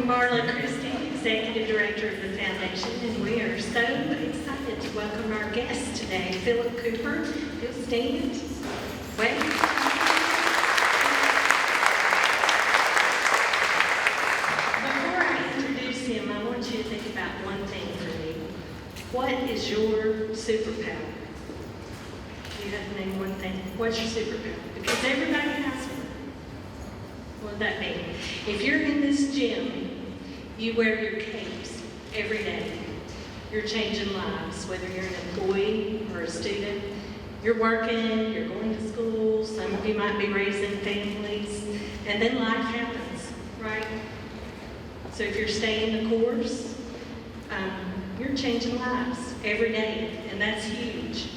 Marla Christie, Executive Director of the Foundation, and we are so excited to welcome our guest today, Philip Cooper. He'll stand. Wait. Before I introduce him, I want you to think about one thing for me. What is your superpower? You have to name one thing. What's your superpower? Because everybody has one. What would that be? If you're in this gym, you wear your capes every day. You're changing lives, whether you're an employee or a student. You're working, you're going to school, some of you might be raising families, and then life happens, right? So if you're staying the course, you're changing lives every day, and that's huge.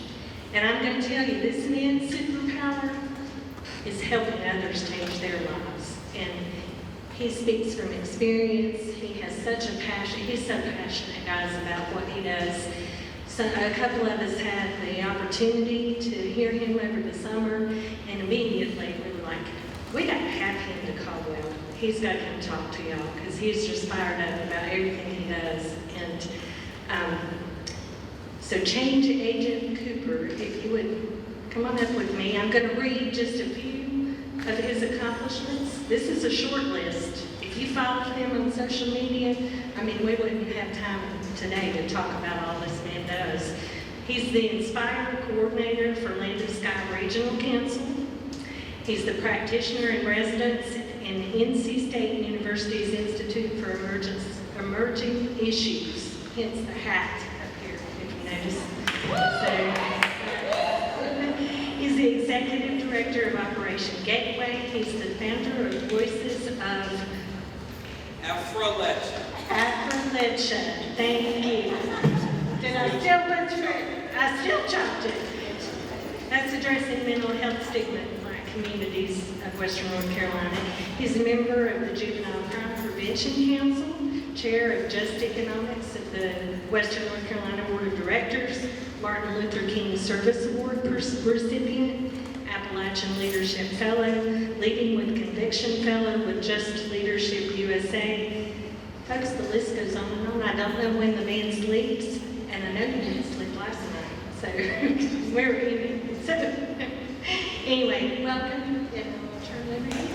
And I'm going to tell you, this man's superpower is helping others change their lives. And he speaks from experience. He has such a passion. He's so passionate, guys, about what he does. So a couple of us had the opportunity to hear him over the summer, and immediately we were like, we got to have him to Caldwell. He's got to come talk to y'all, because he's just fired up about everything he does. And so Change Agent Cooper, if you would come on up with me, I'm going to read just a few of his accomplishments. This is a short list. If you follow him on social media, I mean, we wouldn't have time today to talk about all this man does. He's the Inspire Coordinator for Land of Sky Regional Council. He's the practitioner in residence in NC State University's Institute for Emerging Issues, hence the hat up here, if you notice. So, he's the Executive Director of Operation Gateway. He's the founder of Voices of Afro-Lecture. Thank you. Did I still butcher it? I still chopped it. That's addressing mental health stigma in Black communities of Western North Carolina. He's a member of the Juvenile Crime Prevention Council, Chair of Just Economics of the Western North Carolina Board of Directors, Martin Luther King Service Award recipient, Appalachian Leadership Fellow, Leading with Conviction Fellow with Just Leadership USA. Folks, the list goes on and on. I don't know when the man sleeps, and I know he didn't sleep last night, so we're even. So, anyway, welcome, and I'll turn it over to you.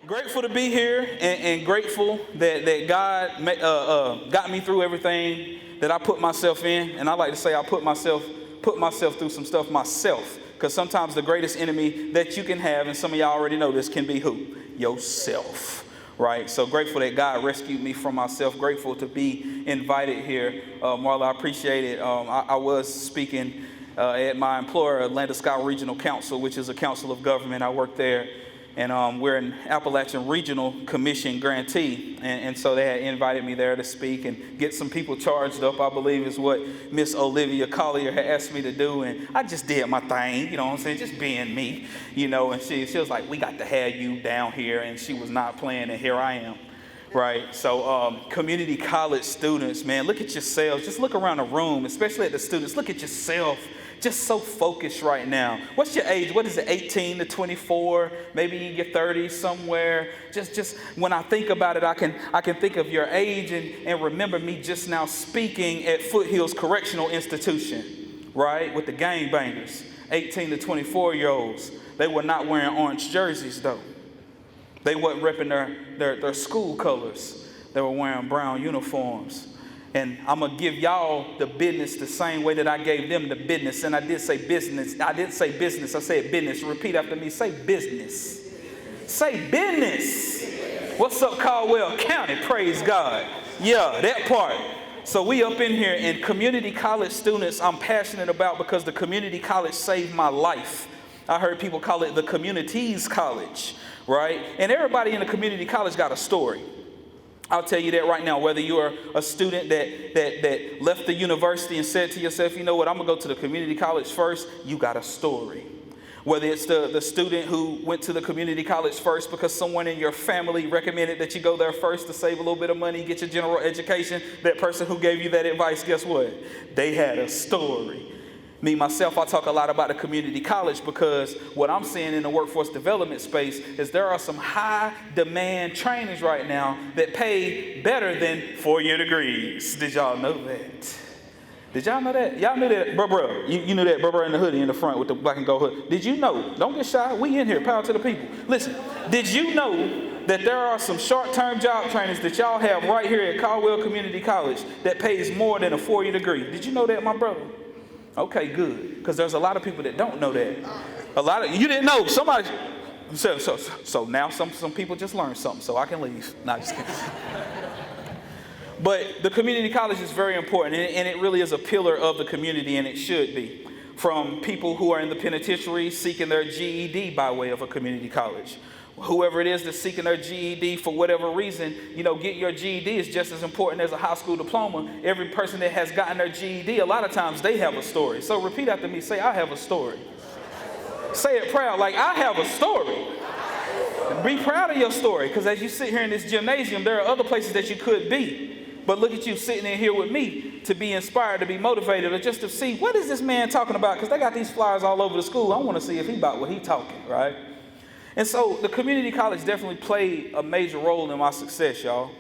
Grateful to be here, and grateful that God got me through everything that I put myself in. And I like to say I put myself through some stuff myself, because sometimes the greatest enemy that you can have, and some of y'all already know this, can be who? Yourself, right? So grateful that God rescued me from myself. Grateful to be invited here. Marla, I appreciate it. I was speaking at my employer, Land of Sky Regional Council, which is a council of government. I work there. And we're an Appalachian Regional Commission grantee. And so they had invited me there to speak and get some people charged up, I believe is what Miss Olivia Collier had asked me to do. And I just did my thing, you know what I'm saying, just being me, you know. And she was like, we got to have you down here. And she was not playing, and here I am, right? So community college students, man, look at yourselves. Just look around the room, especially at the students. Look at yourself. Just so focused right now. What's your age? What is it, 18 to 24? Maybe in your 30s somewhere. Just when I think about it, I can think of your age and remember me just now speaking at Foothills Correctional Institution, right? With the gangbangers, 18 to 24-year-olds. They were not wearing orange jerseys though. They weren't repping their school colors. They were wearing brown uniforms. And I'm going to give y'all the business the same way that I gave them the business. And I did say business. I didn't say business. I said business. Repeat after me. Say business. Say business. What's up, Caldwell County? Praise God. Yeah, that part. So we up in here, and community college students I'm passionate about because the community college saved my life. I heard people call it the community's college, right? And everybody in the community college got a story. I'll tell you that right now, whether you're a student that left the university and said to yourself, you know what, I'm going to go to the community college first, you got a story. Whether it's the student who went to the community college first because someone in your family recommended that you go there first to save a little bit of money, get your general education, that person who gave you that advice, guess what? They had a story. Me, myself, I talk a lot about the community college because what I'm seeing in the workforce development space is there are some high demand trainings right now that pay better than 4-year degrees. Did y'all know that? Did y'all know that? Y'all knew that, bro. You knew that, bro, in the hoodie in the front with the black and gold hood. Did you know? Don't get shy. We in here. Power to the people. Listen, did you know that there are some short-term job trainings that y'all have right here at Caldwell Community College that pays more than a 4-year degree? Did you know that, my brother? Okay, good. Because there's a lot of people that don't know that. You didn't know. Somebody. So now some people just learned something, so I can leave. Not just kidding. But the community college is very important, and it really is a pillar of the community, and it should be. From people who are in the penitentiary seeking their GED by way of a community college. Whoever it is that's seeking their GED for whatever reason, get your GED is just as important as a high school diploma. Every person that has gotten their GED, a lot of times they have a story. So repeat after me, say, I have a story. Say it proud, like I have a story. Be proud of your story, because as you sit here in this gymnasium, there are other places that you could be. But look at you sitting in here with me to be inspired, to be motivated, or just to see, what is this man talking about? Because they got these flyers all over the school. I want to see if he about what he talking, right? And so the community college definitely played a major role in my success, y'all.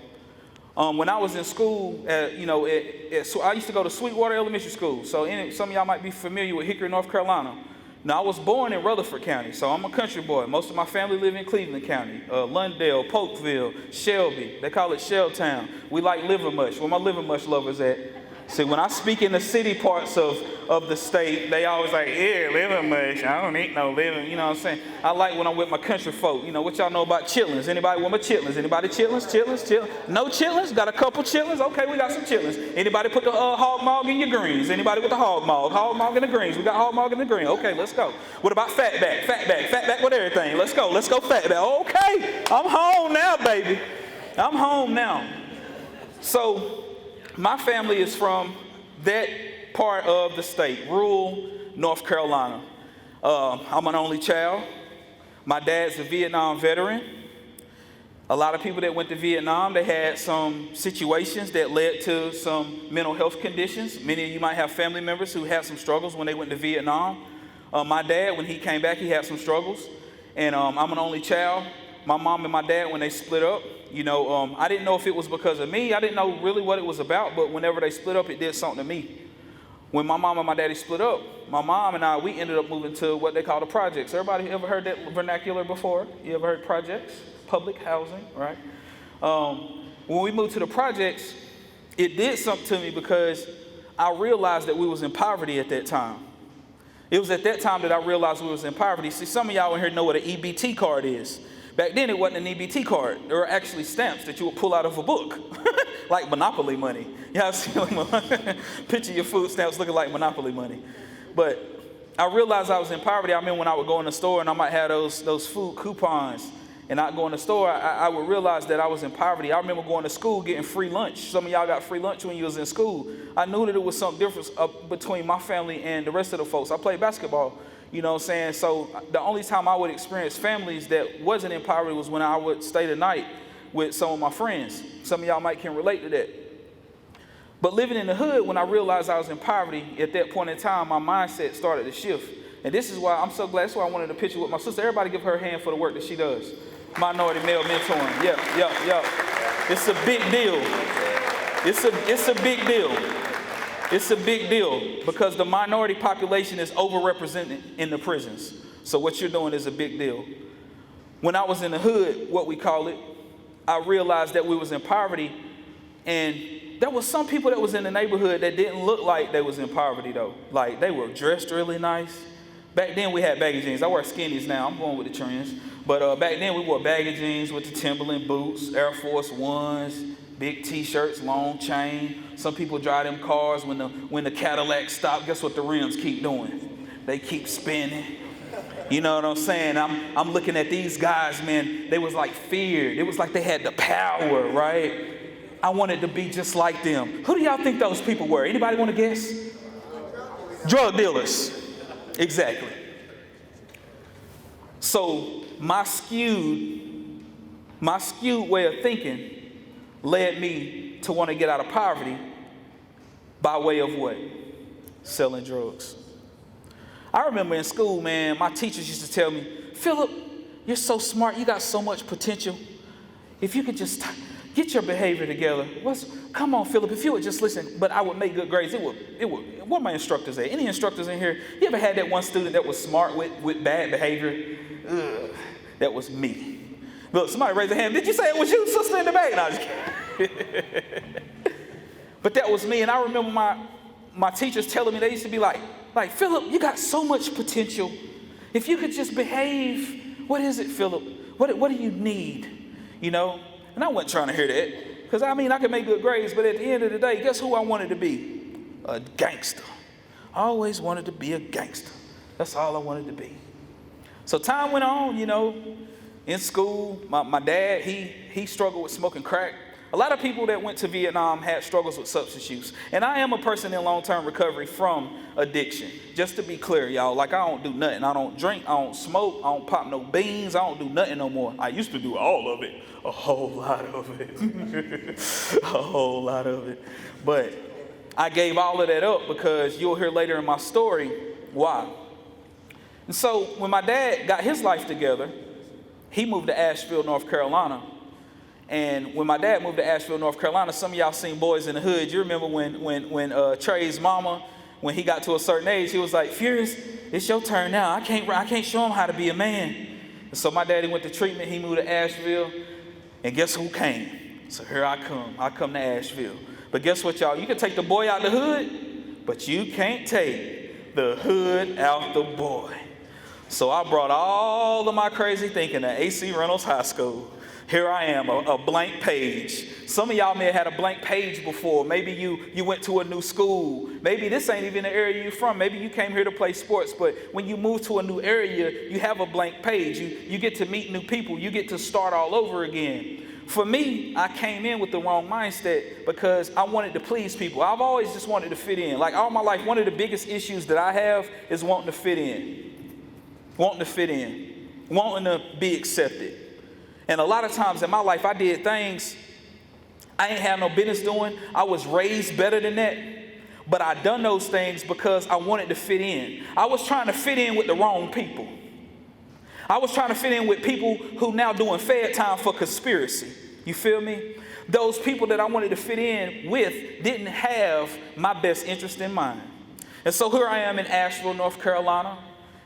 When I was in school, so I used to go to Sweetwater Elementary School. So some of y'all might be familiar with Hickory, North Carolina. Now, I was born in Rutherford County, so I'm a country boy. Most of my family live in Cleveland County, Lundale, Polkville, Shelby. They call it Shelltown. We like Livermush. Where my Livermush lovers at? See, when I speak in the city parts of the state, they always like, yeah, Livermush. I don't eat no liver. You know what I'm saying? I like when I'm with my country folk. What y'all know about chitlins? Anybody want my chitlins? Anybody chitlins? No chitlins? Got a couple chitlins? Okay, we got some chitlins. Anybody put the hog mog in your greens? Anybody with the hog mog? Hog mog in the greens. We got hog mog in the green. Okay, let's go. What about fatback? Fatback with everything. Let's go fatback. Okay, I'm home now, baby. I'm home now. So, my family is from that part of the state, rural North Carolina. I'm an only child. My dad's a Vietnam veteran. A lot of people that went to Vietnam, they had some situations that led to some mental health conditions. Many of you might have family members who had some struggles when they went to Vietnam. My dad, when he came back, he had some struggles. And I'm an only child. My mom and my dad, when they split up, I didn't know if it was because of me. I didn't know really what it was about, but whenever they split up, it did something to me. When my mom and my daddy split up, my mom and I, we ended up moving to what they call the projects. Everybody ever heard that vernacular before? You ever heard projects? Public housing, right? When we moved to the projects, it did something to me because I realized that we was in poverty at that time. It was at that time that I realized we was in poverty. See, some of y'all in here know what an EBT card is. Back then, it wasn't an EBT card. There were actually stamps that you would pull out of a book, like Monopoly money. Y'all see, picture your food stamps looking like Monopoly money. But I realized I was in poverty. I remember when I would go in the store and I might have those food coupons, and I'd go in the store, I would realize that I was in poverty. I remember going to school getting free lunch. Some of y'all got free lunch when you was in school. I knew that it was something different between my family and the rest of the folks. I played basketball. You know what I'm saying? So the only time I would experience families that wasn't in poverty was when I would stay the night with some of my friends. Some of y'all might can relate to that. But living in the hood, when I realized I was in poverty, at that point in time, my mindset started to shift. And this is why I'm so glad. That's why I wanted a picture with my sister. Everybody give her a hand for the work that she does. Minority male mentoring. Yeah. It's a big deal. It's a big deal. It's a big deal because the minority population is overrepresented in the prisons. So what you're doing is a big deal. When I was in the hood, what we call it, I realized that we was in poverty, and there was some people that was in the neighborhood that didn't look like they was in poverty though. Like they were dressed really nice. Back then we had baggy jeans. I wear skinnies now. I'm going with the trends. But back then we wore baggy jeans with the Timberland boots, Air Force Ones, big T-shirts, long chain. Some people drive them cars when the Cadillac stop. Guess what the rims keep doing? They keep spinning. You know what I'm saying? I'm looking at these guys, man. They was like feared. It was like they had the power, right? I wanted to be just like them. Who do y'all think those people were? Anybody want to guess? Drug dealers. Exactly. So my skewed way of thinking led me to want to get out of poverty by way of what? Selling drugs. I remember in school, man, my teachers used to tell me, Philip, you're so smart. You got so much potential. If you could just get your behavior together. Come on, Philip, if you would just listen. But I would make good grades. What are my instructors at? Any instructors in here? You ever had that one student that was smart with bad behavior? Ugh, that was me. Look, somebody raise their hand. Did you say it was you, sister in the back? No, I'm just kidding. But that was me. And I remember my teachers telling me, they used to be like, Philip, you got so much potential. If you could just behave, what is it, Philip? What do you need? You know? And I wasn't trying to hear that. Because, I could make good grades, but at the end of the day, guess who I wanted to be? A gangster. I always wanted to be a gangster. That's all I wanted to be. So time went on, in school. My dad, he struggled with smoking crack. A lot of people that went to Vietnam had struggles with substance use. And I am a person in long-term recovery from addiction. Just to be clear, y'all, I don't do nothing. I don't drink, I don't smoke, I don't pop no beans, I don't do nothing no more. I used to do all of it, a whole lot of it, a whole lot of it. But I gave all of that up because you'll hear later in my story why. And so when my dad got his life together, he moved to Asheville, North Carolina. And when my dad moved to Asheville, North Carolina, some of y'all seen Boys in the Hood. You remember when Trey's mama, when he got to a certain age, he was like, Furious, it's your turn now. I can't show him how to be a man. And so my daddy went to treatment. He moved to Asheville. And guess who came? So here I come. I come to Asheville. But guess what, y'all? You can take the boy out the hood, but you can't take the hood out the boy. So I brought all of my crazy thinking to AC Reynolds High School. Here I am, a blank page. Some of y'all may have had a blank page before. Maybe you went to a new school. Maybe this ain't even the area you're from. Maybe you came here to play sports, but when you move to a new area, you have a blank page. You get to meet new people. You get to start all over again. For me, I came in with the wrong mindset because I wanted to please people. I've always just wanted to fit in. Like all my life, one of the biggest issues that I have is wanting to fit in. Wanting to fit in. Wanting to be accepted. And a lot of times in my life, I did things I ain't have no business doing. I was raised better than that. But I done those things because I wanted to fit in. I was trying to fit in with the wrong people. I was trying to fit in with people who now doing fed time for conspiracy. You feel me? Those people that I wanted to fit in with didn't have my best interest in mind. And so here I am in Asheville, North Carolina.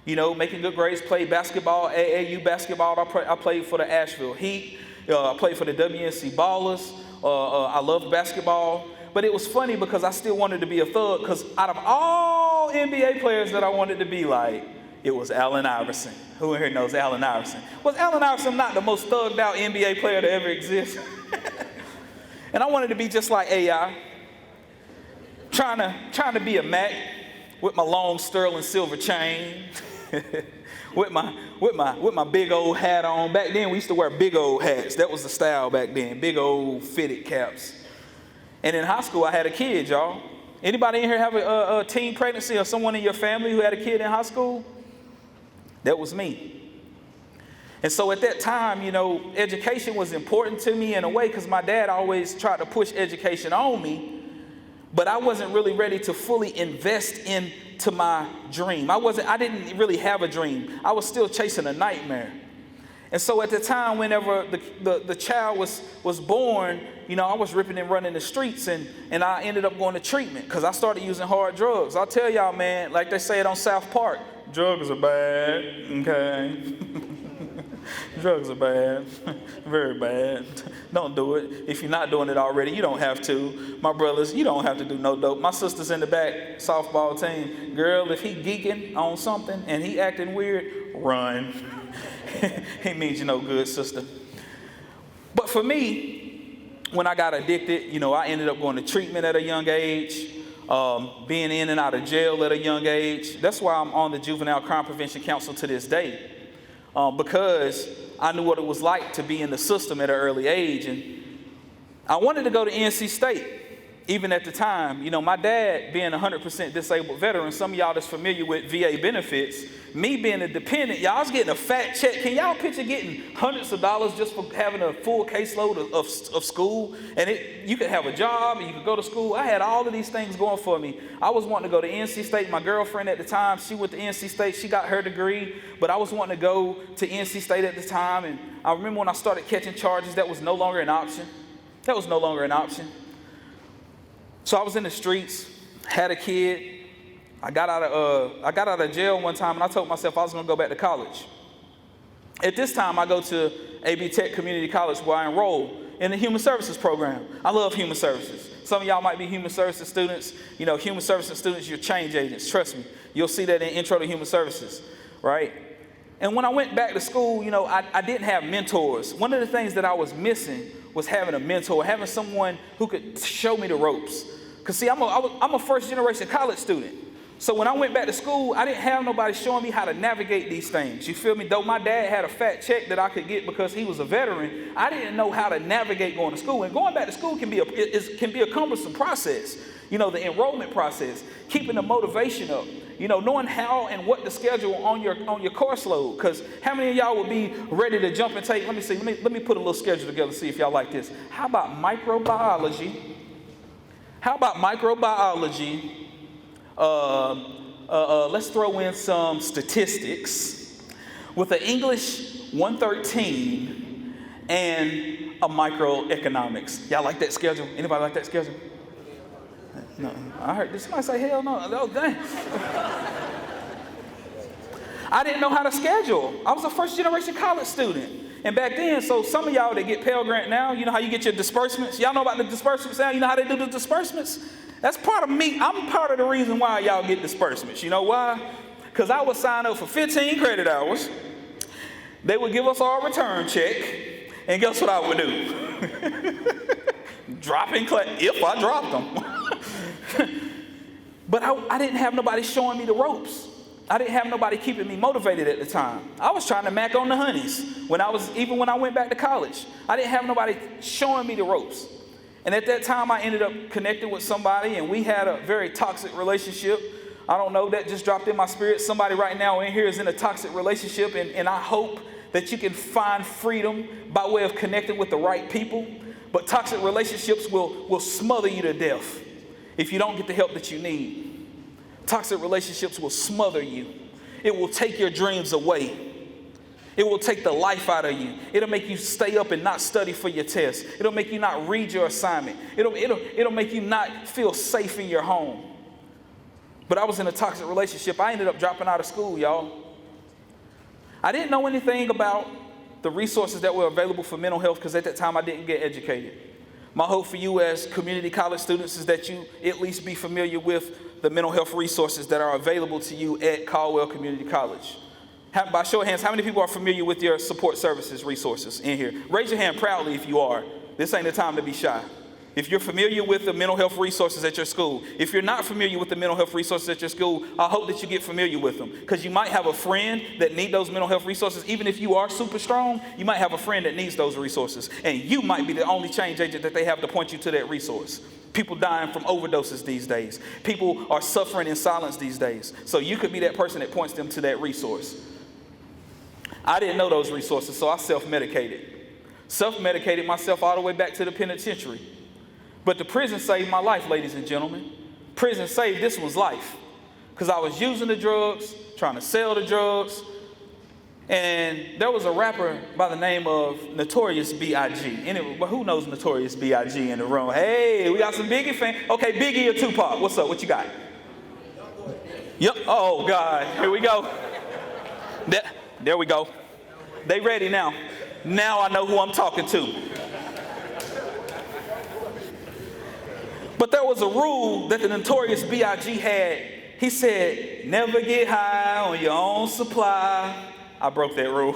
Making good grades, played basketball, AAU basketball. I played for the Asheville Heat. I played for the WNC Ballers. I loved basketball. But it was funny because I still wanted to be a thug because out of all NBA players that I wanted to be like, it was Allen Iverson. Who in here knows Allen Iverson? Was Allen Iverson not the most thugged out NBA player to ever exist? And I wanted to be just like AI. Trying to be a Mac with my long sterling silver chain. with my big old hat on. Back then we used to wear big old hats. That was the style back then. Big old fitted caps. And in high school I had a kid, y'all. Anybody in here have a teen pregnancy or someone in your family who had a kid in high school? That was me. And so at that time, education was important to me in a way because my dad always tried to push education on me. But I wasn't really ready to fully invest into my dream. I didn't really have a dream. I was still chasing a nightmare. And so at the time, whenever the child was born, I was ripping and running the streets and I ended up going to treatment because I started using hard drugs. I'll tell y'all, man, like they say it on South Park, drugs are bad, okay? Drugs are bad, very bad. Don't do it. If you're not doing it already, you don't have to. My brothers, you don't have to do no dope. My sister's in the back, softball team. Girl, if he geeking on something and he acting weird, run. He means you no good, sister. But for me, when I got addicted, I ended up going to treatment at a young age, being in and out of jail at a young age. That's why I'm on the Juvenile Crime Prevention Council to this day. Because I knew what it was like to be in the system at an early age. And I wanted to go to NC State. even at the time, you know, my dad being 100% disabled veteran, some of y'all that's familiar with VA benefits, me being a dependent, y'all was getting a fat check. Can y'all picture getting hundreds of dollars just for having a full caseload of school? And you could have a job and you could go to school. I had all of these things going for me. I was wanting to go to NC State. My girlfriend at the time, she went to NC State. She got her degree, but I was wanting to go to NC State at the time. And I remember when I started catching charges, that was no longer an option. That was no longer an option. So I was in the streets, had a kid. I got out of jail one time, and I told myself I was going to go back to college. At this time, I go to AB Tech Community College where I enroll in the human services program. I love human services. Some of y'all might be human services students. You know, human services students, you're change agents. Trust me. You'll see that in Intro to Human Services, right? And when I went back to school, you know, I didn't have mentors. One of the things that I was missing was having a mentor, having someone who could show me the ropes. Because, see, I'm a first-generation college student. So when I went back to school, I didn't have nobody showing me how to navigate these things. You feel me? Though my dad had a fat check that I could get because he was a veteran, I didn't know how to navigate going to school. And going back to school can be a cumbersome process. You know, the enrollment process, keeping the motivation up. You know, knowing how and what to schedule on your course load. Because how many of y'all would be ready to jump and take? Let me see. Let me put a little schedule together. See if y'all like this. How about microbiology? Let's throw in some statistics with an English 113 and a microeconomics. Y'all like that schedule? Anybody like that schedule? No, I heard. Did somebody say hell no? Oh, dang. I didn't know how to schedule. I was a first generation college student. And back then, so some of y'all that get Pell Grant now, you know how you get your disbursements? Y'all know about the disbursements now? You know how they do the disbursements? That's part of me. I'm part of the reason why y'all get disbursements. You know why? Because I would sign up for 15 credit hours. They would give us our return check. And guess what I would do? Drop in class, if I dropped them. But I didn't have nobody showing me the ropes. I didn't have nobody keeping me motivated at the time. I was trying to mac on the honeys when I went back to college. I didn't have nobody showing me the ropes. And at that time, I ended up connecting with somebody, and we had a very toxic relationship. I don't know, that just dropped in my spirit. Somebody right now in here is in a toxic relationship, and I hope that you can find freedom by way of connecting with the right people. But toxic relationships will smother you to death if you don't get the help that you need. Toxic relationships will smother you. It will take your dreams away. It will take the life out of you. It'll make you stay up and not study for your test. It'll make you not read your assignment. It'll make you not feel safe in your home. But I was in a toxic relationship. I ended up dropping out of school, y'all. I didn't know anything about the resources that were available for mental health because at that time I didn't get educated. My hope for you as community college students is that you at least be familiar with the mental health resources that are available to you at Caldwell Community College. By show of hands, how many people are familiar with your support services resources in here? Raise your hand proudly if you are. This ain't the time to be shy. If you're familiar with the mental health resources at your school, if you're not familiar with the mental health resources at your school, I hope that you get familiar with them. Because you might have a friend that needs those mental health resources. Even if you are super strong, you might have a friend that needs those resources. And you might be the only change agent that they have to point you to that resource. People dying from overdoses these days. People are suffering in silence these days. So you could be that person that points them to that resource. I didn't know those resources, so I self-medicated. Self-medicated myself all the way back to the penitentiary. But the prison saved my life, ladies and gentlemen. Prison saved this one's life. Because I was using the drugs, trying to sell the drugs. And there was a rapper by the name of Notorious B.I.G. But who knows Notorious B.I.G. in the room? Hey, we got some Biggie fans. Okay, Biggie or Tupac. What's up? What you got? Yep. Oh, God. Here we go. There we go. They ready now. Now I know who I'm talking to. But there was a rule that the Notorious B.I.G. had. He said, never get high on your own supply. I broke that rule.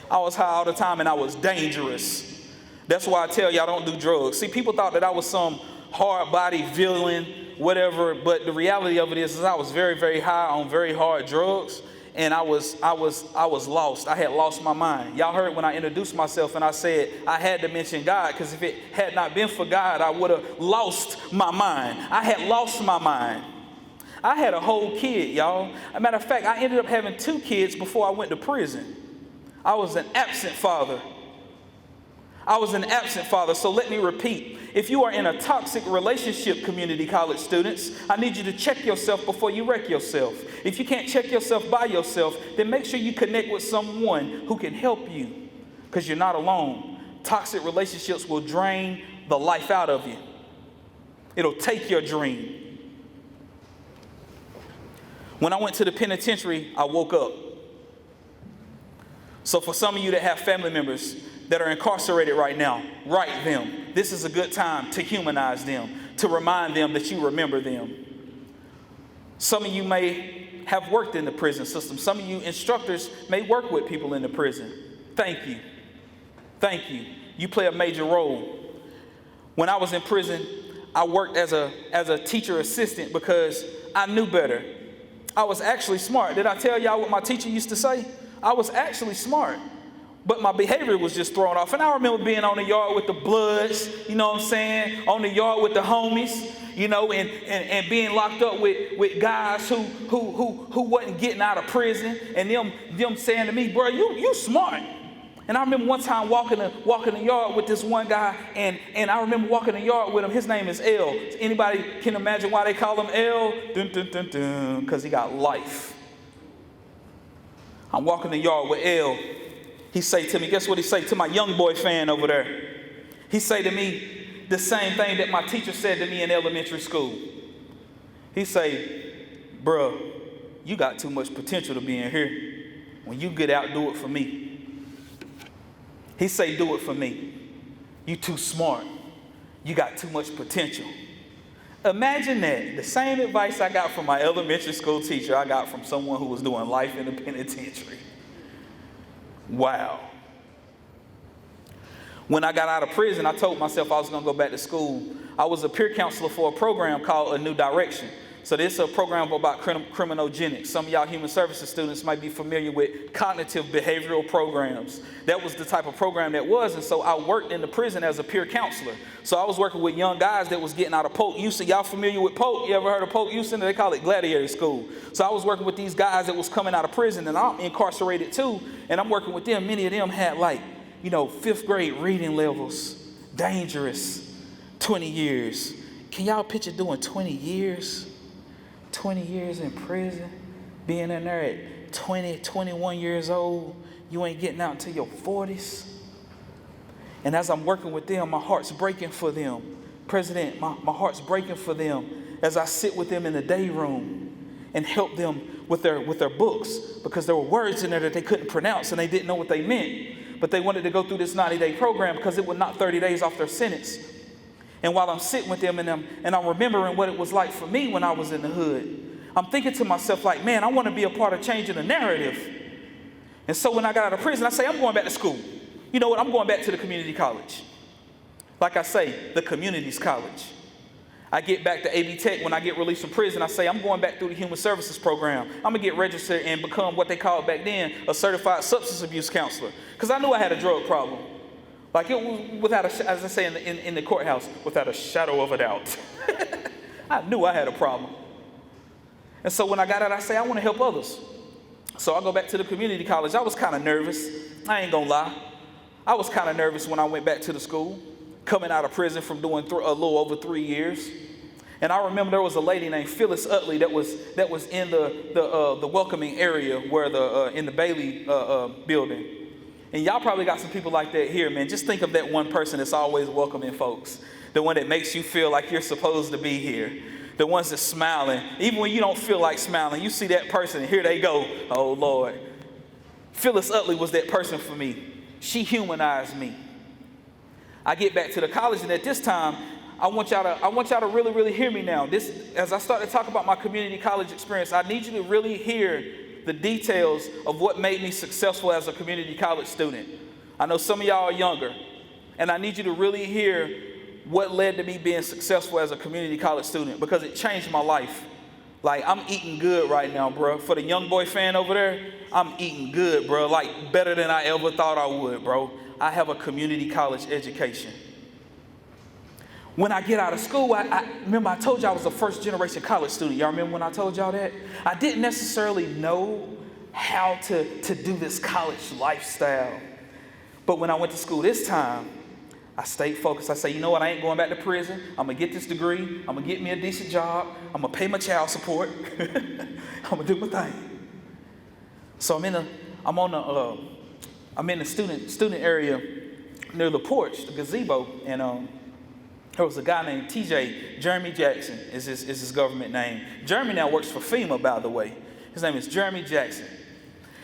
I was high all the time and I was dangerous. That's why I tell y'all don't do drugs. See, people thought that I was some hard body villain, whatever. But the reality of it is I was very, very high on very hard drugs. and I was lost. I had lost my mind. Y'all heard when I introduced myself and I said I had to mention God, because if it had not been for God, I would have lost my mind. I had lost my mind. I had a whole kid, y'all. As a matter of fact, I ended up having 2 kids before I went to prison. I was an absent father. So let me repeat. If you are in a toxic relationship, community college students, I need you to check yourself before you wreck yourself. If you can't check yourself by yourself, then make sure you connect with someone who can help you, because you're not alone. Toxic relationships will drain the life out of you. It'll take your dream. When I went to the penitentiary, I woke up. So for some of you that have family members that are incarcerated right now, write them. This is a good time to humanize them, to remind them that you remember them. Some of you may have worked in the prison system. Some of you instructors may work with people in the prison. Thank you. Thank you. You play a major role. When I was in prison, I worked as a teacher assistant because I knew better. I was actually smart. Did I tell y'all what my teacher used to say? I was actually smart, but my behavior was just thrown off. And I remember being on the yard with the Bloods, you know what I'm saying? On the yard with the homies, you know, and being locked up with guys who wasn't getting out of prison, and them saying to me, bro, you smart. And I remember one time walking the yard with this one guy, and I remember walking the yard with him. His name is L. Anybody can imagine why they call him L? Dun, dun, dun, dun, because he got life. I'm walking the yard with L. He say to me, guess what he say to my young boy fan over there? He say to me the same thing that my teacher said to me in elementary school. He say, bruh, you got too much potential to be in here. When you get out, do it for me. He say, do it for me. You too smart. You got too much potential. Imagine that. The same advice I got from my elementary school teacher, I got from someone who was doing life in the penitentiary. Wow. When I got out of prison, I told myself I was going to go back to school. I was a peer counselor for a program called A New Direction. So this is a program about criminogenics. Some of y'all human services students might be familiar with cognitive behavioral programs. That was the type of program that was. And so I worked in the prison as a peer counselor. So I was working with young guys that was getting out of Polk Houston. Y'all familiar with Polk? You ever heard of Polk Houston? They call it gladiator school. So I was working with these guys that was coming out of prison, and I'm incarcerated too. And I'm working with them. Many of them had 5th grade reading levels. Dangerous. 20 years. Can y'all picture doing 20 years? 20 years in prison, being in there at 20, 21 years old, you ain't getting out until your 40s. And as I'm working with them, my heart's breaking for them. President, my heart's breaking for them as I sit with them in the day room and help them with their books, because there were words in there that they couldn't pronounce and they didn't know what they meant. But they wanted to go through this 90-day program because it would knock 30 days off their sentence. And while I'm sitting with them and I'm remembering what it was like for me when I was in the hood, I'm thinking to myself like, man, I want to be a part of changing the narrative. And so when I got out of prison, I say, I'm going back to school. You know what? I'm going back to the community college. Like I say, the community's college. I get back to AB Tech when I get released from prison. I say, I'm going back through the human services program. I'm going to get registered and become what they called back then a certified substance abuse counselor. Because I knew I had a drug problem. Like it was without as I say in the courthouse, without a shadow of a doubt. I knew I had a problem. And so when I got out, I say, I want to help others. So I go back to the community college. I was kind of nervous. I ain't gonna lie. I was kind of nervous when I went back to the school, coming out of prison from doing a little over 3 years. And I remember there was a lady named Phyllis Utley that was in the welcoming area where in the Bailey building. And y'all probably got some people like that here, man. Just think of that one person that's always welcoming folks. The one that makes you feel like you're supposed to be here. The ones that's smiling. Even when you don't feel like smiling, you see that person and here they go. Oh, Lord. Phyllis Utley was that person for me. She humanized me. I get back to the college, and at this time, I want y'all to really, really hear me now. As I start to talk about my community college experience, I need you to really hear the details of what made me successful as a community college student. I know some of y'all are younger, and I need you to really hear what led to me being successful as a community college student, because it changed my life Like, I'm eating good right now, bro. For the young boy fan over there, I'm eating good, bro. Like, better than I ever thought I would, bro. I have a community college education. When I get out of school, I remember I told you I was a first generation college student. Y'all remember when I told y'all that? I didn't necessarily know how to do this college lifestyle. But when I went to school this time, I stayed focused. I say, you know what? I ain't going back to prison. I'm going to get this degree. I'm going to get me a decent job. I'm going to pay my child support. I'm going to do my thing. So I'm in the student area near the porch, the gazebo, and there was a guy named TJ, Jeremy Jackson is his government name. Jeremy now works for FEMA, by the way. His name is Jeremy Jackson.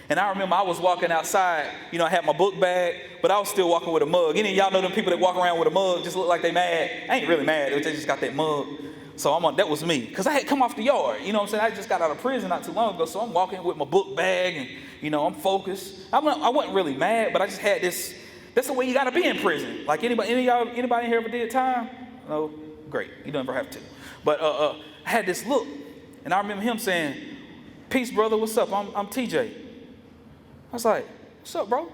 And I remember I was walking outside, you know, I had my book bag, but I was still walking with a mug. Any of y'all know them people that walk around with a mug, just look like they mad? I ain't really mad, they just got that mug. So that was me, because I had come off the yard, you know what I'm saying? I just got out of prison not too long ago, so I'm walking with my book bag, and, you know, I'm focused. I wasn't really mad, but I just had this, that's the way you got to be in prison. Like, anybody in here ever did time? No? Great, you don't ever have to. But I had this look, and I remember him saying, "Peace, brother, what's up? I'm TJ. I was like, "What's up, bro?"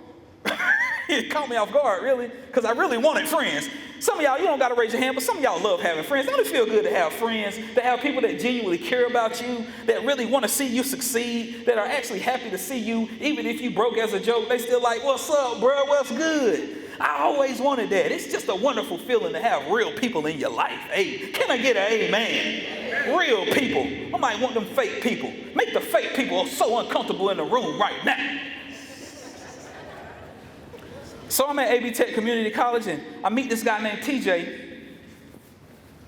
It caught me off guard, really, because I really wanted friends. Some of y'all, you don't got to raise your hand, but some of y'all love having friends. Don't it feel good to have friends, to have people that genuinely care about you, that really want to see you succeed, that are actually happy to see you, even if you broke as a joke, they still like, "What's up, bro? What's good?" I always wanted that. It's just a wonderful feeling to have real people in your life. Hey, can I get an amen? Real people. I might want them fake people. Make the fake people so uncomfortable in the room right now. So I'm at AB Tech Community College, and I meet this guy named TJ.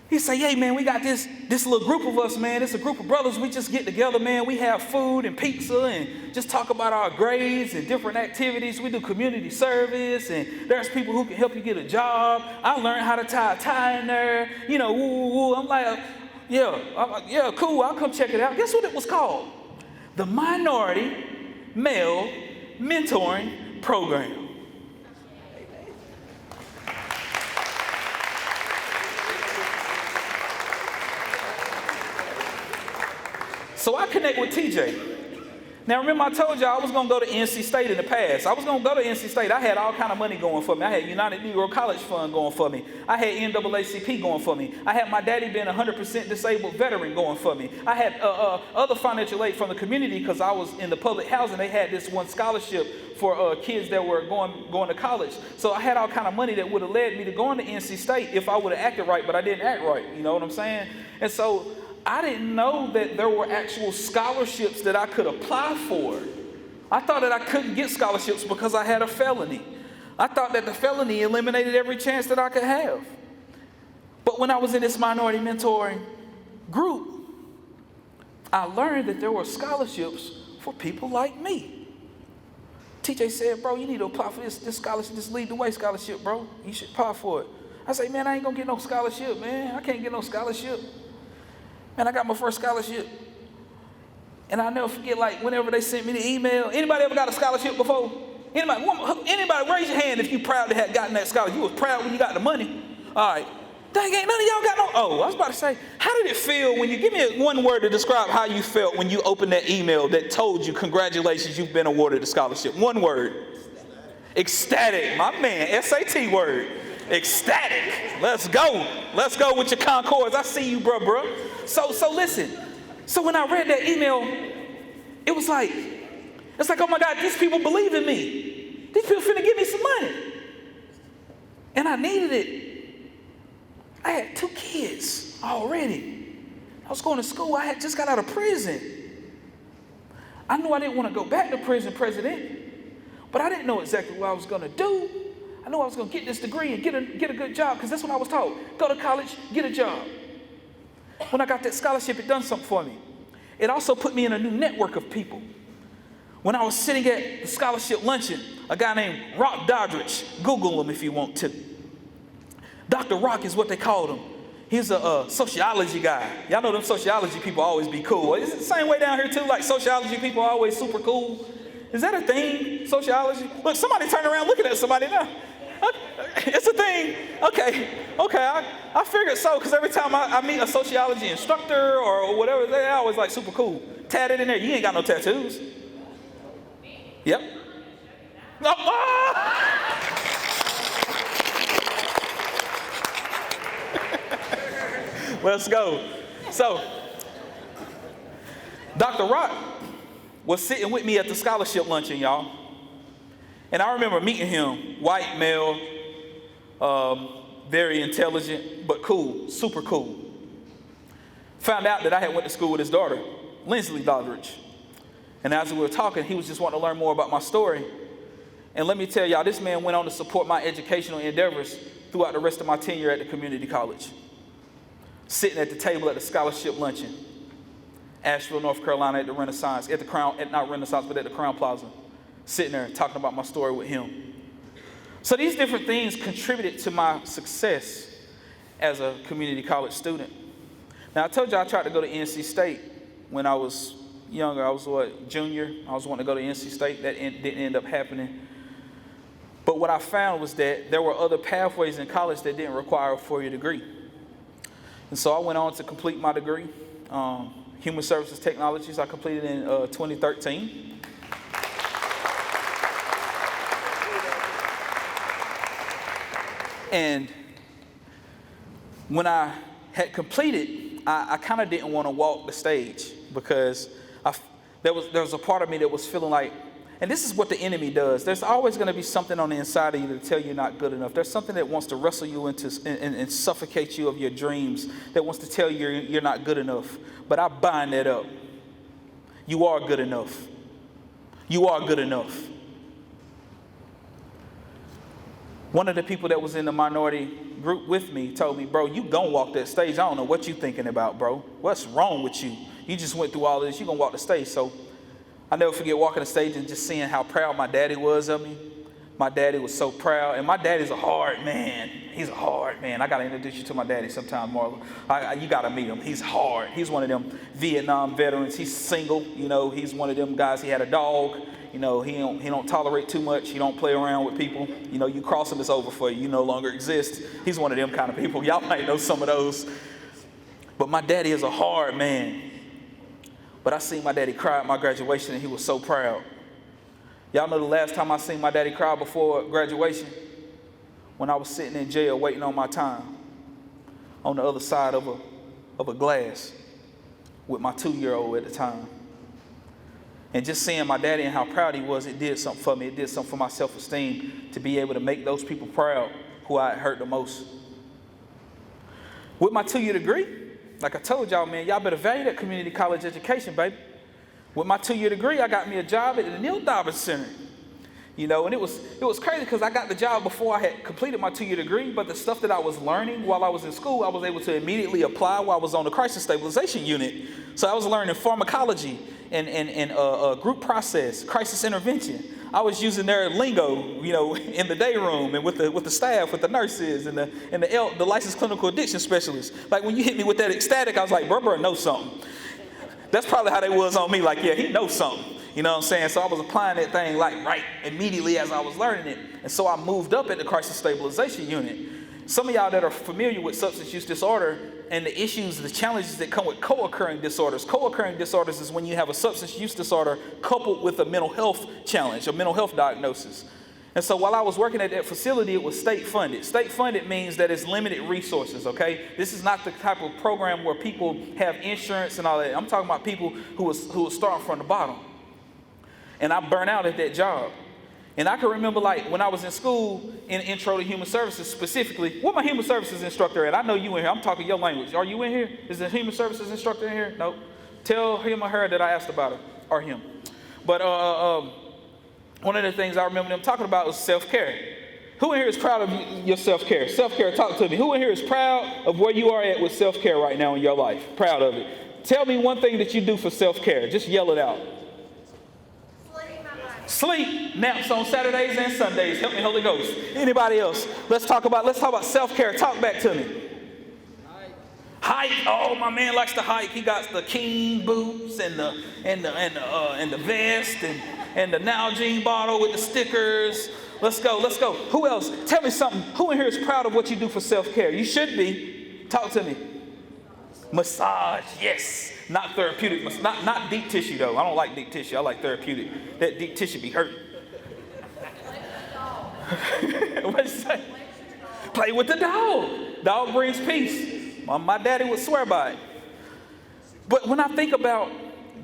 He say, "Hey, man, we got this little group of us, man. It's a group of brothers. We just get together, man. We have food and pizza and just talk about our grades and different activities. We do community service, and there's people who can help you get a job. I learned how to tie a tie in there. You know, woo, woo, woo." I'm like, yeah, cool. I'll come check it out. Guess what it was called? The Minority Male Mentoring Program. So I connect with TJ. Now remember I told y'all I was going to go to NC State in the past. I was going to go to NC State. I had all kind of money going for me. I had United Negro College Fund going for me. I had NAACP going for me. I had my daddy being a 100% disabled veteran going for me. I had other financial aid from the community because I was in the public housing. They had this one scholarship for kids that were going to college. So I had all kind of money that would have led me to going to NC State if I would have acted right, but I didn't act right. You know what I'm saying? And so I didn't know that there were actual scholarships that I could apply for. I thought that I couldn't get scholarships because I had a felony. I thought that the felony eliminated every chance that I could have. But when I was in this minority mentoring group, I learned that there were scholarships for people like me. TJ said, "Bro, you need to apply for this scholarship, this Lead the Way scholarship, bro. You should apply for it." I say, "Man, I ain't gonna get no scholarship, man. I can't get no scholarship." Man, I got my first scholarship. And I'll never forget, like, whenever they sent me the email. Anybody ever got a scholarship before? Anybody raise your hand if you proud to have gotten that scholarship. You was proud when you got the money. All right. Dang, ain't none of y'all got no. Oh, I was about to say, how did it feel when you, give me one word to describe how you felt when you opened that email that told you, "Congratulations, you've been awarded a scholarship." One word. Ecstatic. My man, SAT word. Ecstatic. Let's go. Let's go with your Concords. I see you, bro. So listen. So when I read that email, it's like, oh my God, these people believe in me. These people finna give me some money. And I needed it. I had 2 kids already. I was going to school. I had just got out of prison. I knew I didn't want to go back to prison, President, but I didn't know exactly what I was going to do. I knew I was going to get this degree and get a good job, because that's what I was told. Go to college, get a job. When I got that scholarship, it done something for me. It also put me in a new network of people. When I was sitting at the scholarship luncheon, a guy named Rock Doddridge, Google him if you want to. Dr. Rock is what they called him. He's a sociology guy. Y'all know them sociology people always be cool. Is it the same way down here too? Like sociology people are always super cool? Is that a thing, sociology? Look, somebody turn around looking at somebody now. It's a thing. Okay. I figured so, because every time I meet a sociology instructor or whatever, they're always like super cool. Tatted in there. You ain't got no tattoos. Yep. No. Let's go. So, Dr. Rock was sitting with me at the scholarship luncheon, y'all. And I remember meeting him, white male, very intelligent, but cool, super cool. Found out that I had went to school with his daughter, Lindsley Doddridge. And as we were talking, he was just wanting to learn more about my story. And let me tell y'all, this man went on to support my educational endeavors throughout the rest of my tenure at the community college. Sitting at the table at the scholarship luncheon, Asheville, North Carolina, at the Renaissance, at the Crown, not Renaissance, but at the Crown Plaza, sitting there talking about my story with him. So these different things contributed to my success as a community college student. Now, I told you I tried to go to NC State when I was younger. I was junior. I was wanting to go to NC State. That didn't end up happening. But what I found was that there were other pathways in college that didn't require a four-year degree. And so I went on to complete my degree, Human Services Technologies. I completed in 2013. And when I had completed, I kind of didn't want to walk the stage because there was a part of me that was feeling like, and this is what the enemy does. There's always going to be something on the inside of you to tell you you're not good enough. There's something that wants to wrestle you into and suffocate you of your dreams, that wants to tell you you're not good enough. But I bind that up. You are good enough. You are good enough. One of the people that was in the minority group with me told me, bro, you gonna walk that stage. I don't know what you thinking about, bro. What's wrong with you? You just went through all this. You gonna walk the stage. So I never forget walking the stage and just seeing how proud my daddy was of me. My daddy was so proud. And my daddy's a hard man. He's a hard man. I got to introduce you to my daddy sometime, Marlon. You got to meet him. He's hard. He's one of them Vietnam veterans. He's single. You know, he's one of them guys. He had a dog. You know, he don't tolerate too much. He don't play around with people. You know, you cross him, it's over for you. You no longer exist. He's one of them kind of people. Y'all might know some of those. But my daddy is a hard man. But I seen my daddy cry at my graduation, and he was so proud. Y'all know the last time I seen my daddy cry before graduation? When I was sitting in jail waiting on my time on the other side of a glass with my 2-year-old at the time. And just seeing my daddy and how proud he was, it did something for me. It did something for my self-esteem to be able to make those people proud who I had hurt the most. With my 2-year degree, like I told y'all, man, y'all better value that community college education, baby. With my 2-year degree, I got me a job at the Neil Dobbins Center. You know, and it was crazy because I got the job before I had completed my 2-year degree, but the stuff that I was learning while I was in school, I was able to immediately apply while I was on the crisis stabilization unit. So I was learning pharmacology and group process, crisis intervention. I was using their lingo, you know, in the day room and with the staff, with the nurses and the licensed clinical addiction specialists. Like when you hit me with that ecstatic, I was like, bro, knows something. That's probably how they was on me. Like, yeah, he knows something. You know what I'm saying? So I was applying that thing like right immediately as I was learning it. And so I moved up at the crisis stabilization unit. Some of y'all that are familiar with substance use disorder and the issues, the challenges that come with co-occurring disorders. Co-occurring disorders is when you have a substance use disorder coupled with a mental health challenge, a mental health diagnosis. And so while I was working at that facility, it was state funded. State funded means that it's limited resources, okay? This is not the type of program where people have insurance and all that. I'm talking about people who was starting from the bottom. And I burned out at that job. And I can remember, like, when I was in school in Intro to Human Services specifically, where my Human Services instructor at? I know you in here. I'm talking your language. Are you in here? Is the Human Services instructor in here? No. Tell him or her that I asked about her, or him. But one of the things I remember them talking about was self-care. Who in here is proud of your self-care? Self-care, talk to me. Who in here is proud of where you are at with self-care right now in your life? Proud of it. Tell me one thing that you do for self-care. Just yell it out. Sleep, naps on Saturdays and Sundays. Help me, Holy Ghost. Anybody else? Let's talk about self-care. Talk back to me. Hike. Oh, my man likes to hike. He got the King boots and the vest and the Nalgene bottle with the stickers. Let's go. Who else? Tell me something. Who in here is proud of what you do for self-care? You should be. Talk to me. Massage, yes. Not therapeutic, not deep tissue though. I don't like deep tissue. I like therapeutic. That deep tissue be hurting. What'd you say? Play with the dog. Dog brings peace. My daddy would swear by it. But when I think about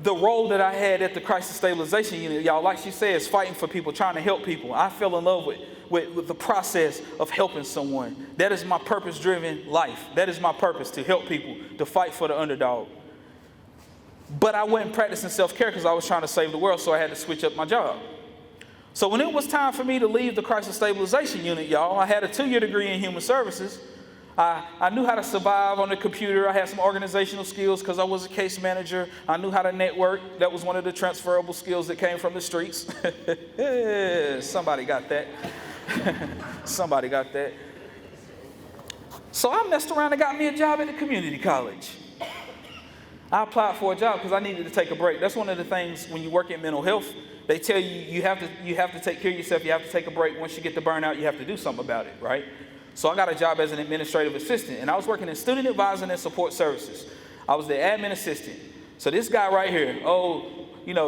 the role that I had at the Crisis Stabilization Unit, y'all, like she says, fighting for people, trying to help people, I fell in love with the process of helping someone. That is my purpose-driven life. That is my purpose, to help people, to fight for the underdog. But I wasn't practicing self-care because I was trying to save the world, so I had to switch up my job. So when it was time for me to leave the Crisis Stabilization Unit, y'all, I had a 2-year degree in human services. I knew how to survive on the computer. I had some organizational skills because I was a case manager. I knew how to network. That was one of the transferable skills that came from the streets. Somebody got that. Somebody got that. So I messed around and got me a job at the community college. I applied for a job because I needed to take a break. That's one of the things when you work in mental health, they tell you you have to take care of yourself. You have to take a break. Once you get the burnout, you have to do something about it, right? So I got a job as an administrative assistant, and I was working in student advising and support services. I was the admin assistant. So this guy right here,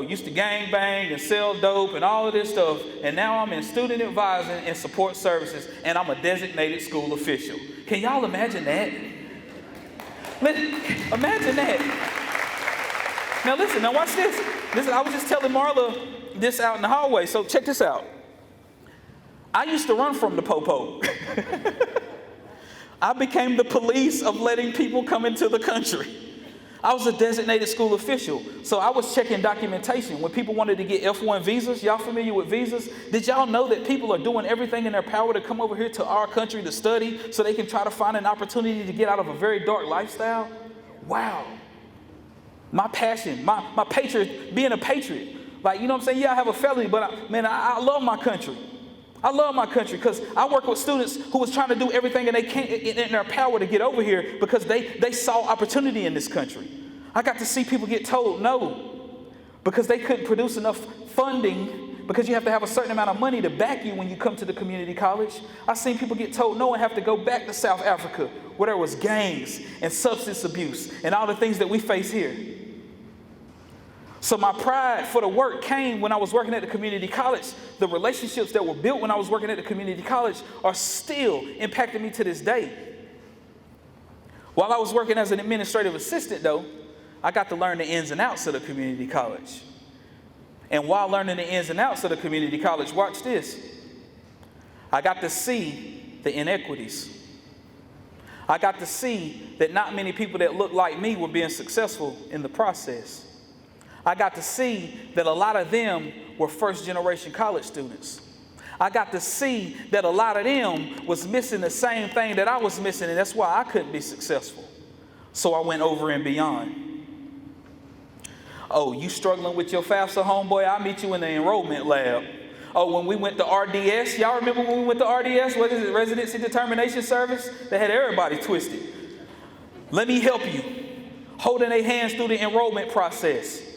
used to gang bang and sell dope and all of this stuff, and now I'm in student advising and support services, and I'm a designated school official. Can y'all imagine that? Imagine that. Now listen, now watch this. Listen, I was just telling Marla this out in the hallway, so check this out. I used to run from the po-po. I became the police of letting people come into the country. I was a designated school official, so I was checking documentation. When people wanted to get F1 visas, y'all familiar with visas? Did y'all know that people are doing everything in their power to come over here to our country to study so they can try to find an opportunity to get out of a very dark lifestyle? Wow. My passion, my patriot, being a patriot. Like, you know what I'm saying? Yeah, I have a felony, but I love my country. I love my country because I work with students who was trying to do everything in their power to get over here because they saw opportunity in this country. I got to see people get told no because they couldn't produce enough funding because you have to have a certain amount of money to back you when you come to the community college. I've seen people get told no and have to go back to South Africa where there was gangs and substance abuse and all the things that we face here. So my pride for the work came when I was working at the community college. The relationships that were built when I was working at the community college are still impacting me to this day. While I was working as an administrative assistant, though, I got to learn the ins and outs of the community college. And while learning the ins and outs of the community college, watch this. I got to see the inequities. I got to see that not many people that looked like me were being successful in the process. I got to see that a lot of them were first-generation college students. I got to see that a lot of them was missing the same thing that I was missing, and that's why I couldn't be successful. So I went over and beyond. Oh, you struggling with your FAFSA, homeboy? I'll meet you in the enrollment lab. Oh, when we went to RDS, y'all remember when we went to RDS? What is it, Residency Determination Service? They had everybody twisted. Let me help you. Holding their hands through the enrollment process.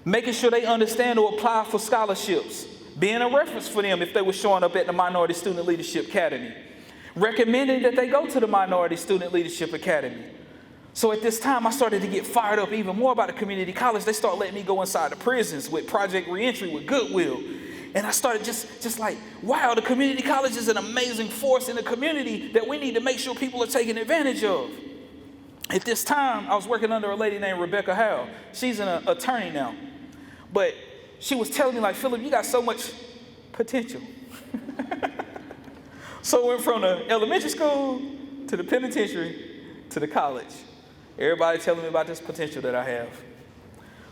Making sure they understand to apply for scholarships. Being a reference for them if they were showing up at the Minority Student Leadership Academy. Recommending that they go to the Minority Student Leadership Academy. So at this time, I started to get fired up even more about the community college. They started letting me go inside the prisons with Project Reentry, with Goodwill. And I started just like, wow, the community college is an amazing force in the community that we need to make sure people are taking advantage of. At this time, I was working under a lady named Rebecca Howe. She's an attorney now. But she was telling me, like, Philip, you got so much potential. So I went from the elementary school to the penitentiary to the college. Everybody telling me about this potential that I have.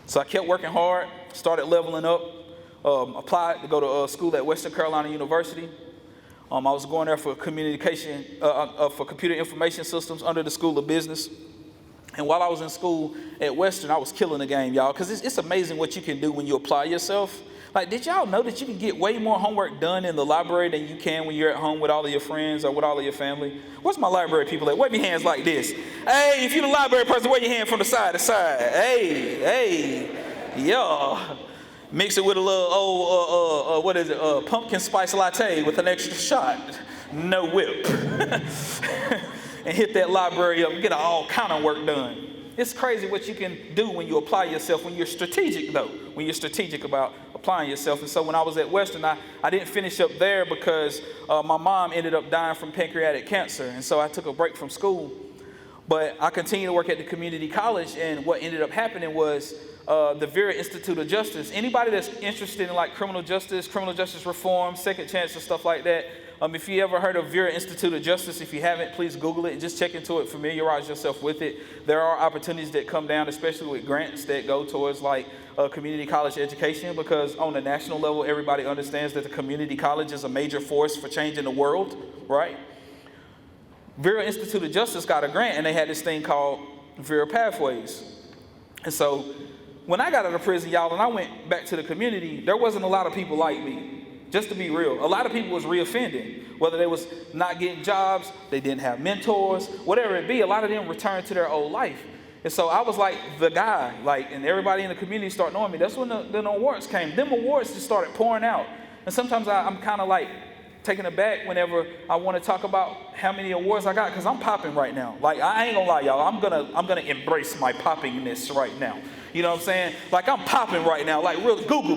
So I kept working hard, started leveling up, applied to go to school at Western Carolina University. I was going there for communication, for computer information systems under the School of Business. And while I was in school at Western, I was killing the game, y'all, because it's amazing what you can do when you apply yourself. Like, did y'all know that you can get way more homework done in the library than you can when you're at home with all of your friends or with all of your family? Where's my library people at? Wave your hands like this. Hey, if you're the library person, wave your hand from the side to side. Hey, yeah. Mix it with a little old, pumpkin spice latte with an extra shot. No whip. And hit that library up and get all kind of work done. It's crazy what you can do when you apply yourself, when you're strategic though, when you're strategic about applying yourself. And so when I was at Western, I didn't finish up there because my mom ended up dying from pancreatic cancer. And so I took a break from school. But I continued to work at the community college, and what ended up happening was the Vera Institute of Justice. Anybody that's interested in like criminal justice reform, second chance and stuff like that, if you ever heard of Vera Institute of Justice, if you haven't, please Google it and just check into it, familiarize yourself with it. There are opportunities that come down, especially with grants that go towards like community college education, because on the national level, everybody understands that the community college is a major force for changing the world, right? Vera Institute of Justice got a grant, and they had this thing called Vera Pathways. And so when I got out of prison, y'all, and I went back to the community, there wasn't a lot of people like me. Just to be real, a lot of people was reoffending, whether they was not getting jobs, they didn't have mentors, whatever it be. A lot of them returned to their old life. And so I was like the guy, and everybody in the community started knowing me. That's when the awards came. Them awards just started pouring out. And sometimes I'm kind of like taken aback whenever I want to talk about how many awards I got, because I'm popping right now. Like, I ain't gonna lie, y'all. I'm gonna embrace my poppingness right now. You know what I'm saying? Like, I'm popping right now. Like, really, Google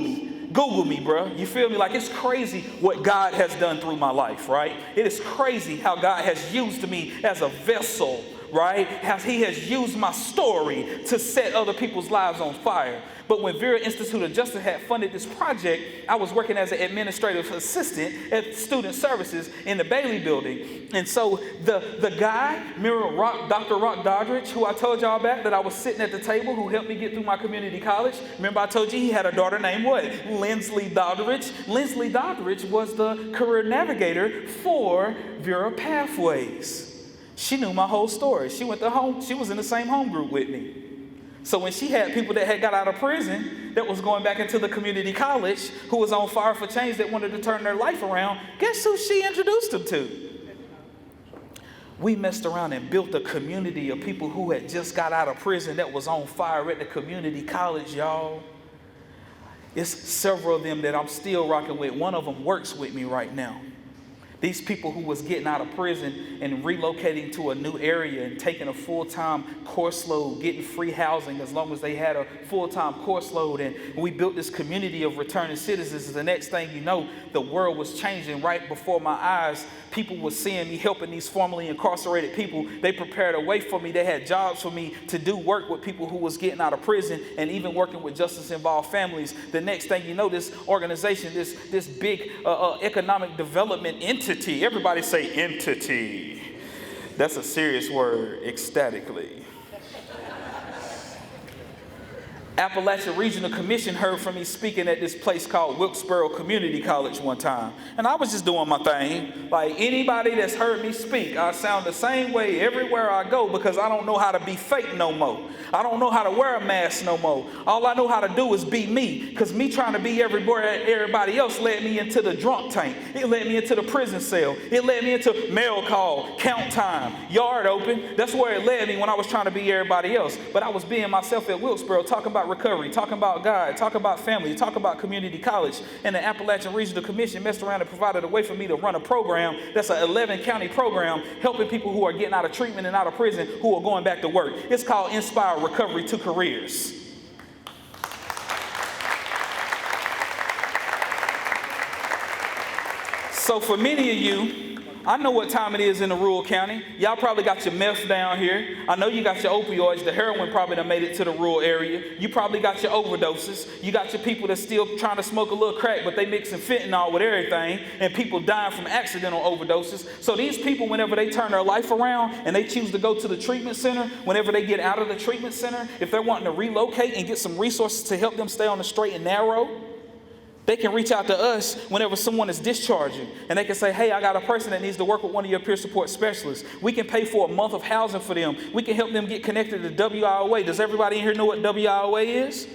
me, bro. You feel me? Like, it's crazy what God has done through my life, right? It is crazy how God has used me as a vessel, right? How he has used my story to set other people's lives on fire. But when Vera Institute of Justice had funded this project, I was working as an administrative assistant at Student Services in the Bailey building. And so the guy, Dr. Rock Doddridge, who I told y'all about, that I was sitting at the table, who helped me get through my community college. Remember I told you he had a daughter named what? Lindsley Doddridge. Lindsley Doddridge was the career navigator for Vera Pathways. She knew my whole story. She was in the same home group with me. So when she had people that had got out of prison that was going back into the community college, who was on fire for change, that wanted to turn their life around, guess who she introduced them to? We messed around and built a community of people who had just got out of prison that was on fire at the community college, y'all. It's several of them that I'm still rocking with. One of them works with me right now. These people who was getting out of prison and relocating to a new area and taking a full-time course load, getting free housing as long as they had a full-time course load. And we built this community of returning citizens. The next thing you know, the world was changing right before my eyes. People were seeing me helping these formerly incarcerated people. They prepared a way for me. They had jobs for me to do work with people who was getting out of prison, and even working with justice-involved families. The next thing you know, this organization, this big economic development entity, everybody say entity. That's a serious word, ecstatically. Appalachian Regional Commission heard from me speaking at this place called Wilkesboro Community College one time. And I was just doing my thing. Like anybody that's heard me speak, I sound the same way everywhere I go, because I don't know how to be fake no more. I don't know how to wear a mask no more. All I know how to do is be me, because me trying to be everybody else led me into the drunk tank. It led me into the prison cell. It led me into mail call, count time, yard open. That's where it led me when I was trying to be everybody else. But I was being myself at Wilkesboro, talking about recovery, talking about God, talking about family, talking about community college. And the Appalachian Regional Commission messed around and provided a way for me to run a program that's an 11-county program helping people who are getting out of treatment and out of prison who are going back to work. It's called Inspire Recovery to Careers. So for many of you, I know what time it is in the rural county. Y'all probably got your meth down here. I know you got your opioids. The heroin probably done made it to the rural area. You probably got your overdoses. You got your people that's still trying to smoke a little crack, but they mixing fentanyl with everything, and people dying from accidental overdoses. So these people, whenever they turn their life around and they choose to go to the treatment center, whenever they get out of the treatment center, if they're wanting to relocate and get some resources to help them stay on the straight and narrow, they can reach out to us whenever someone is discharging, and they can say, hey, I got a person that needs to work with one of your peer support specialists. We can pay for a month of housing for them. We can help them get connected to WIOA. Does everybody in here know what WIOA is?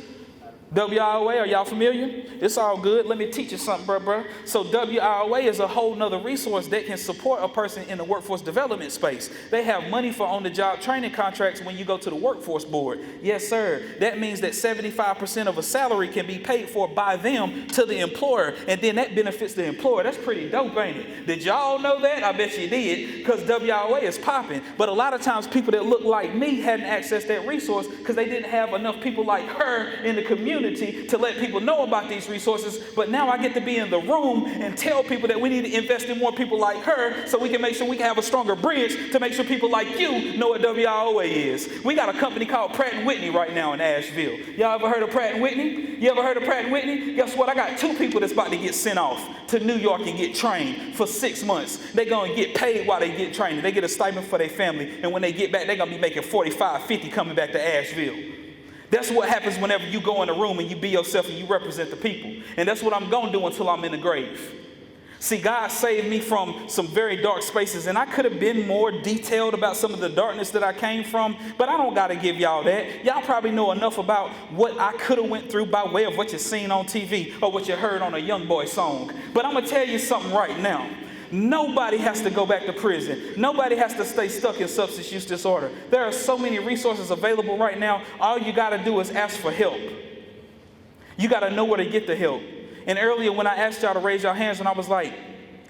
WIOA, are y'all familiar? It's all good. Let me teach you something, bruh. So WIOA is a whole nother resource that can support a person in the workforce development space. They have money for on-the-job training contracts when you go to the workforce board. Yes, sir. That means that 75% of a salary can be paid for by them to the employer, and then that benefits the employer. That's pretty dope, ain't it? Did y'all know that? I bet you did, because WIOA is popping. But a lot of times people that look like me hadn't accessed that resource because they didn't have enough people like her in the community to let people know about these resources. But now I get to be in the room and tell people that we need to invest in more people like her so we can make sure we can have a stronger bridge to make sure people like you know what WIOA is. We got a company called Pratt & Whitney right now in Asheville. Y'all ever heard of Pratt & Whitney? You ever heard of Pratt & Whitney? Guess what? I got 2 people that's about to get sent off to New York and get trained for 6 months. They're going to get paid while they get trained. They get a stipend for their family. And when they get back, they're going to be making 45, 50 coming back to Asheville. That's what happens whenever you go in a room and you be yourself and you represent the people. And that's what I'm going to do until I'm in the grave. See, God saved me from some very dark spaces, and I could have been more detailed about some of the darkness that I came from, but I don't got to give y'all that. Y'all probably know enough about what I could have went through by way of what you seen on TV or what you heard on a young boy song. But I'm going to tell you something right now. Nobody has to go back to prison. Nobody has to stay stuck in substance use disorder. There are so many resources available right now. All you got to do is ask for help. You got to know where to get the help. And earlier when I asked y'all to raise your hands, and I was like,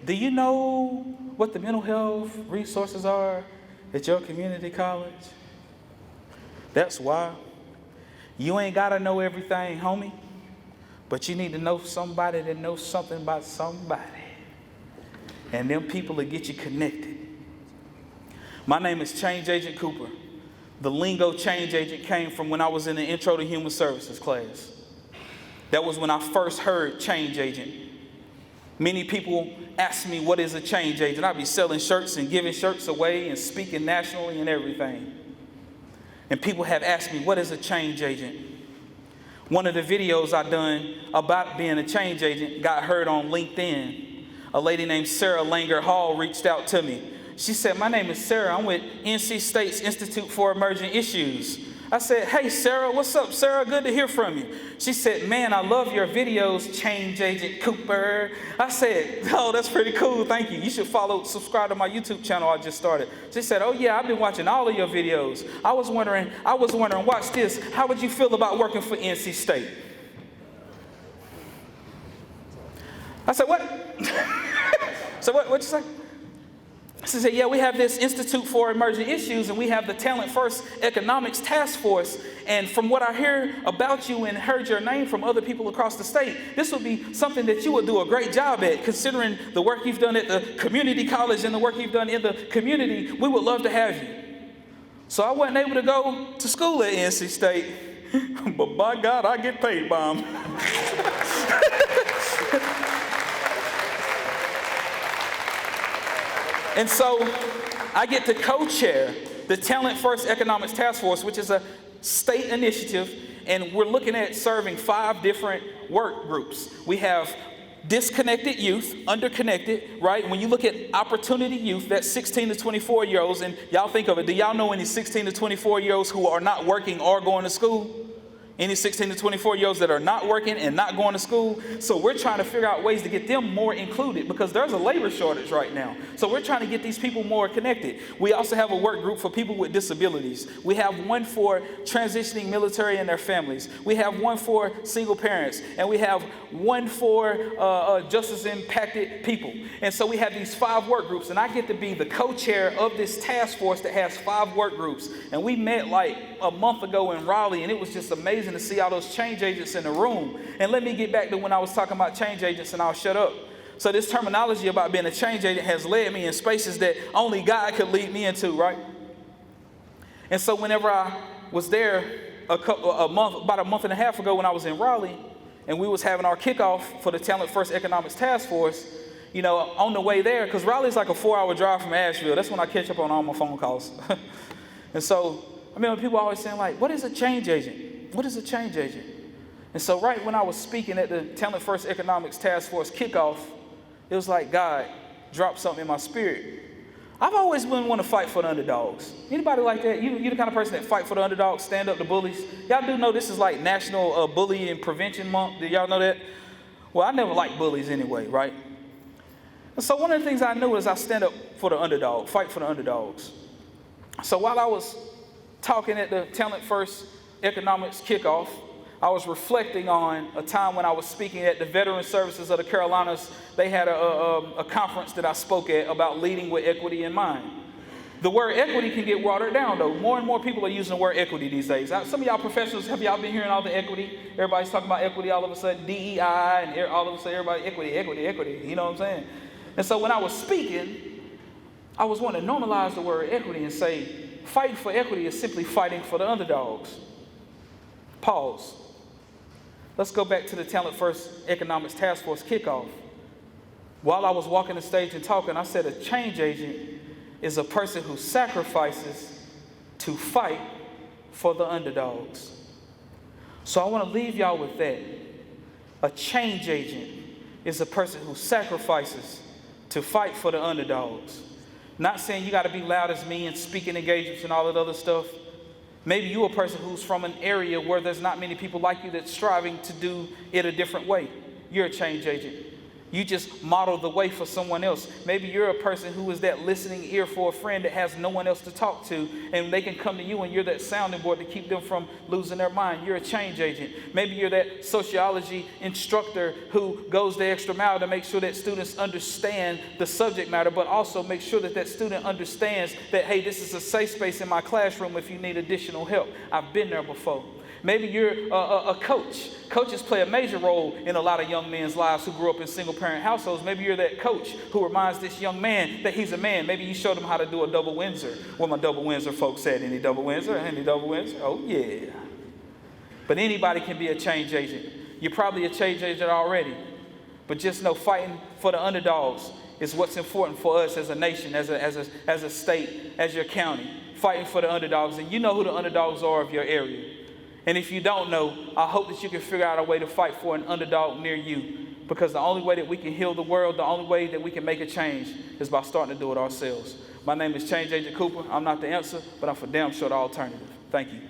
do you know what the mental health resources are at your community college? That's why. You ain't got to know everything, homie. But you need to know somebody that knows something about somebody. And them people will get you connected. My name is Change Agent Cooper. The lingo change agent came from when I was in the Intro to Human Services class. That was when I first heard change agent. Many people ask me, what is a change agent? I'd be selling shirts and giving shirts away and speaking nationally and everything. And people have asked me, what is a change agent? One of the videos I done about being a change agent got heard on LinkedIn. A lady named Sarah Langer Hall reached out to me. She said, my name is Sarah. I'm with NC State's Institute for Emerging Issues. I said, hey, Sarah, what's up, Sarah? Good to hear from you. She said, man, I love your videos, Change Agent Cooper. I said, oh, that's pretty cool. Thank you. You should subscribe to my YouTube channel I just started. She said, oh, yeah, I've been watching all of your videos. I was wondering, watch this. How would you feel about working for NC State? I said, what? So what'd you say? She said, yeah, we have this Institute for Emerging Issues, and we have the Talent First Economics Task Force. And from what I hear about you and heard your name from other people across the state, this would be something that you would do a great job at, considering the work you've done at the community college and the work you've done in the community. We would love to have you. So I wasn't able to go to school at NC State, but by God, I get paid by them. And so I get to co-chair the Talent First Economics Task Force, which is a state initiative, and we're looking at serving 5 different work groups. We have disconnected youth, underconnected, right? When you look at opportunity youth, that's 16 to 24-year-olds, and y'all think of it. Do y'all know any 16 to 24-year-olds who are not working or going to school? Any 16 to 24-year-olds that are not working and not going to school? So we're trying to figure out ways to get them more included because there's a labor shortage right now. So we're trying to get these people more connected. We also have a work group for people with disabilities. We have one for transitioning military and their families. We have one for single parents. And we have one for justice impacted people. And so we have these 5 work groups. And I get to be the co-chair of this task force that has 5 work groups. And we met like a month ago in Raleigh, and it was just amazing to see all those change agents in the room. And let me get back to when I was talking about change agents, and I'll shut up. So this terminology about being a change agent has led me in spaces that only God could lead me into, right? And so whenever I was there about a month and a half ago when I was in Raleigh, and we was having our kickoff for the Talent First Economics Task Force, you know, on the way there, because Raleigh's like a 4-hour drive from Asheville. That's when I catch up on all my phone calls. And so I remember people always saying, like, what is a change agent? What is a change agent? And so right when I was speaking at the Talent First Economics Task Force kickoff, it was like God dropped something in my spirit. I've always been one to fight for the underdogs. Anybody like that? You the kind of person that fight for the underdogs, stand up to bullies? Y'all do know this is like National Bullying Prevention Month. Did y'all know that? Well, I never liked bullies anyway, right? And so one of the things I knew is I stand up for the underdog, fight for the underdogs. So while I was talking at the Talent First Economics kickoff, I was reflecting on a time when I was speaking at the Veteran Services of the Carolinas. They had a conference that I spoke at about leading with equity in mind. The word equity can get watered down, though. More and more people are using the word equity these days. Some of y'all professionals, have y'all been hearing all the equity? Everybody's talking about equity all of a sudden, DEI, and all of a sudden everybody, equity. You know what I'm saying? And so when I was speaking, I was wanting to normalize the word equity and say, fighting for equity is simply fighting for the underdogs. Pause. Let's go back to the Talent First Economics Task Force kickoff. While I was walking the stage and talking, I said a change agent is a person who sacrifices to fight for the underdogs. So I want to leave y'all with that. A change agent is a person who sacrifices to fight for the underdogs. Not saying you got to be loud as me and speaking engagements and all that other stuff. Maybe you're a person who's from an area where there's not many people like you that's striving to do it a different way. You're a change agent. You just model the way for someone else. Maybe you're a person who is that listening ear for a friend that has no one else to talk to, and they can come to you and you're that sounding board to keep them from losing their mind. You're a change agent. Maybe you're that sociology instructor who goes the extra mile to make sure that students understand the subject matter, but also make sure that that student understands that, hey, this is a safe space in my classroom if you need additional help. I've been there before. Maybe you're a coach. Coaches play a major role in a lot of young men's lives who grew up in single-parent households. Maybe you're that coach who reminds this young man that he's a man. Maybe you showed him how to do a double Windsor. Where my double Windsor folks said, any double Windsor? Any double Windsor? Oh, yeah. But anybody can be a change agent. You're probably a change agent already. But just know fighting for the underdogs is what's important for us as a nation, as a state, as your county. Fighting for the underdogs. And you know who the underdogs are of your area. And if you don't know, I hope that you can figure out a way to fight for an underdog near you. Because the only way that we can heal the world, the only way that we can make a change is by starting to do it ourselves. My name is Change Agent Cooper. I'm not the answer, but I'm for damn sure the alternative. Thank you.